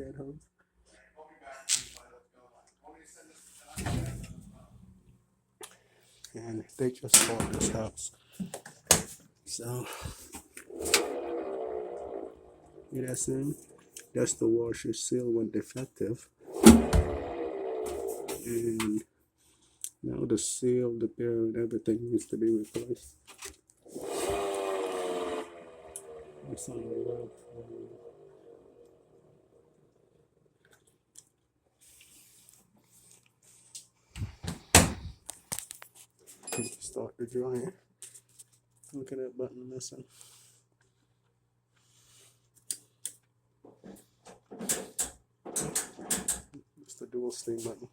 At home. And they just bought this house. So that's in. That's the washer seal went defective. And now the seal, the bearer, and everything needs to be replaced. It's on the whirlpool. Start the dryer. Look at that button missing. It's the dual steam button.